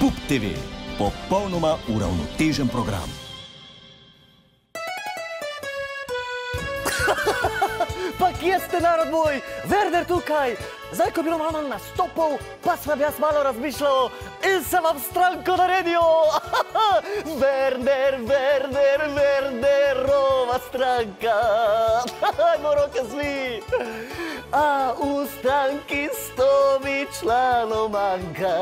PUP TV, popolnoma uravnotežen program. Pa kje ste, narod moj? Werner tukaj. Zdaj, ko bi Roman nastopil, pa sem jaz malo razmišljal in sem vam stranko naredil. Werner, Werner, Wernerova stranka. Ajmo roke svi. A v stranki 100 članov manjka.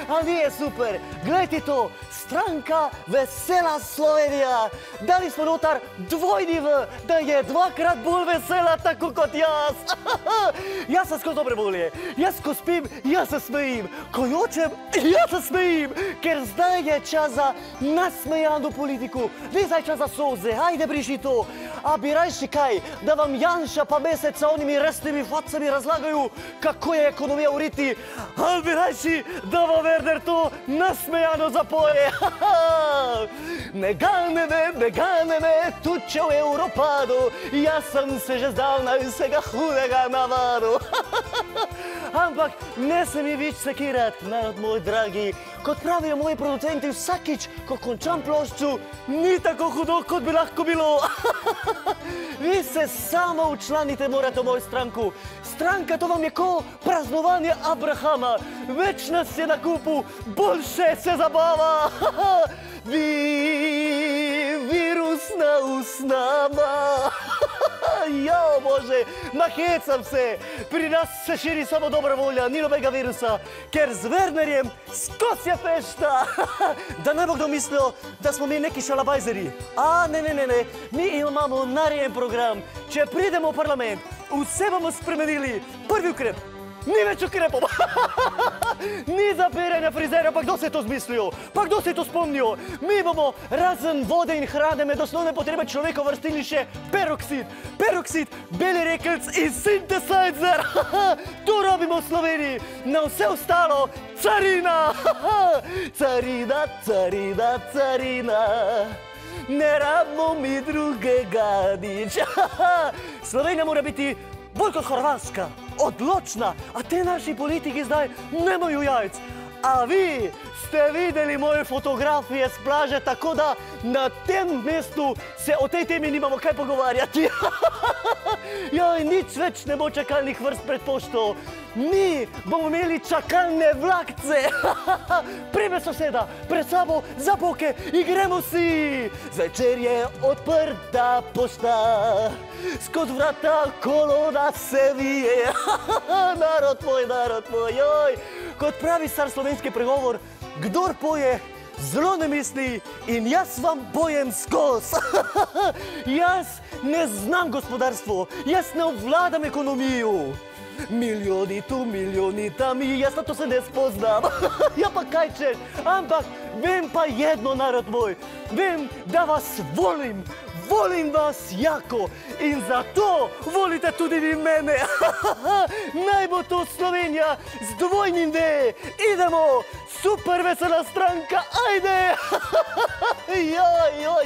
A nije super? Gledajte to. Stranka Vesela Slovenija. Dali smo notar dvojni V, da je dvakrat bolj vesela, tako kot jaz. Jaz sem skozi dobre volje. Jaz ko spim, jaz se smejim. Ko jočem, jaz se smejim. Ker zdaj je čas za nasmejano politiku. Ne zdaj čas za solze, hajde briši to. A bi rajši kaj, da vam Janša pa Mesec sa onimi resnimi facami razlagajo, kako je ekonomija v riti. Ali bi rajši, da vam Werner to nasmejano zapoje. Ne gane me, tuče v Evropadu. Jaz sem se že zdavnaj vsega hudega navadil. Ampak ne se mi več sekirat, narod moj dragi. Kot pravijo moji producenti, vsakič, ko končam plošču, ni tako hudo, kot bi lahko bilo. Vi se samo včlanite morate v mojo stranku. Stranka, to vam je ko praznovanje Abrahama. Več nas je na kupu, boljše se zabava. Virusna usnama. Jo, Bože, nahecam se. Pri nas se širi samo dobra volja, ni nobega virusa, ker z Wernerjem skozi je fešta. Da ne bo kdo mislil, da smo mi neki šalabajzeri. A, ne, mi imamo narejen program. Če pridemo v parlament, vse bomo spremenili. Prvi ukrep. Ni več ukrepov. Ni zapiranja frizera, pa kdo se je to zmislil? Pa kdo se je to spomnil? Mi bomo razen vode in hrane med osnovne potrebe človeka vrstili še peroksid. Peroksid, beli rekelc in sintesizer. To robimo v Sloveniji. Na vse ostalo carina. Carina, carina, carina. Ne rabimo mi drugega nič. Slovenija mora biti bolj kot Hrvatska, odločna, a te naši politiki zdaj nemajo jajc. A vi ste videli moje fotografije s plaže, tako da na tem mestu se o tej temi nimamo kaj pogovarjati. Joj, nič več ne bo čakalnih vrst pred pošto. Mi bomo imeli čakalne vlakce. Prime soseda, pred sabo za boke in gremo si. Zvečer je odprta pošta. Skozi vrata kolona se vije. Narod moj, joj. Kot pravi star slovenski pregovor, kdor poje, zelo ne misli in jaz vam pojem skoz. Jaz ne znam gospodarstvo, jaz ne obvladam ekonomijo. Milijoni tu, milijoni tam, jaz na to se ne spoznam. Ja pa kaj češ, ampak vem pa jedno, narod moj, vem, da vas volim. Volim vas jako in zato volite tudi vi mene. Naj bo to Slovenija z dvojnim D. Idemo, super vesela stranka, ajde.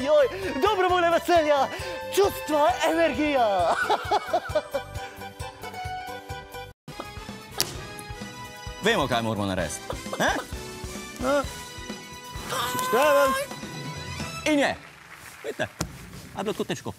Joj, dobro volje veselja, čustva, energija. Vemo, kaj moramo narediti. Števen. In je. Vidite, a je bilo to težko.